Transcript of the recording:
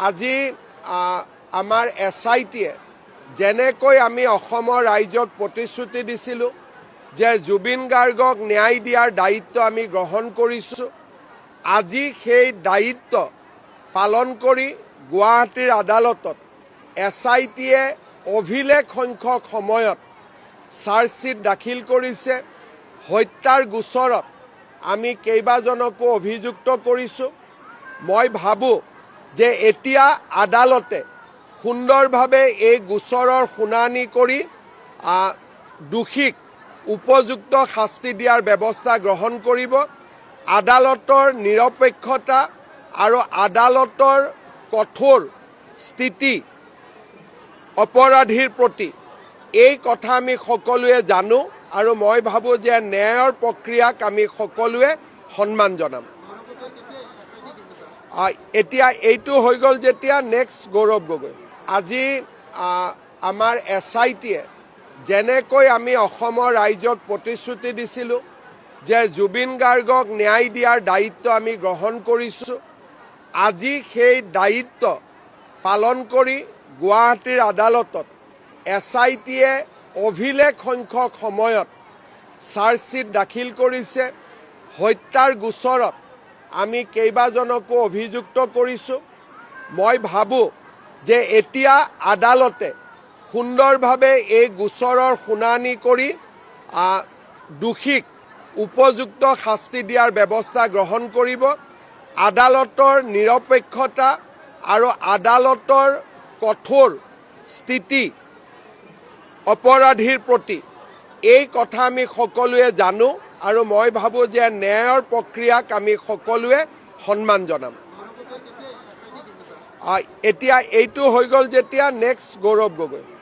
আজি আমাৰ SITয়ে যেনেকৈ আমি অসমৰ ৰাইজক প্ৰতিশ্ৰুতি দিছিলোঁ যে জুবিন গাৰ্গক ন্যায় দিয়াৰ দায়িত্ব আমি গ্ৰহণ কৰিছোঁ। আজি সেই দায়িত্ব পালন কৰি গুৱাহাটীৰ আদালতত SITয়ে অভিলেখ সংখ্যক সময়ত চাৰ্জশ্বীট দাখিল কৰিছে। হত্যাৰ গোচৰত আমি কেইবাজনকো অভিযুক্ত কৰিছোঁ। মই ভাবোঁ যে এতিয়া আদালতে সুন্দৰভাৱে এই গোচৰৰ শুনানি কৰি দোষীক উপযুক্ত শাস্তি দিয়াৰ ব্যৱস্থা গ্ৰহণ কৰিব। আদালতৰ নিৰপেক্ষতা আৰু আদালতৰ কঠোৰ স্থিতি অপৰাধীৰ প্ৰতি এই কথা আমি সকলোৱে জানো আৰু মই ভাবোঁ যে ন্যায়ৰ প্ৰক্ৰিয়াক আমি সকলোৱে সন্মান জনাম। এতিয়া এইটো হৈ গ'ল যেতিয়া নেক্সট গৌৰৱ গগৈ। আজি আমাৰ SITয়ে যেনেকৈ আমি অসমৰ ৰাইজক প্ৰতিশ্ৰুতি দিছিলোঁ যে জুবিন গাৰ্গক ন্যায় দিয়াৰ দায়িত্ব আমি গ্ৰহণ কৰিছোঁ। আজি সেই দায়িত্ব পালন কৰি গুৱাহাটীৰ আদালতত SITয়ে অভিলেখ সংখ্যক সময়ত চাৰ্জশ্বীট দাখিল কৰিছে। হত্যাৰ গোচৰত আমি কেইবাজনকো অভিযুক্ত কৰিছোঁ। মই ভাবোঁ যে এতিয়া আদালতে সুন্দৰভাৱে এই গোচৰৰ শুনানি কৰি দোষীক উপযুক্ত শাস্তি দিয়াৰ ব্যৱস্থা গ্ৰহণ কৰিব। আদালতৰ নিৰপেক্ষতা আৰু আদালতৰ কঠোৰ স্থিতি অপৰাধীৰ প্ৰতি এই কথা আমি সকলোৱে জানো আৰু মই ভাবোঁ যে ন্যায়ৰ প্ৰক্ৰিয়াক আমি সকলোৱে সন্মান জনাম। এতিয়া এইটো হৈ গ'ল যেতিয়া নেক্সট গৌৰৱ গগৈ।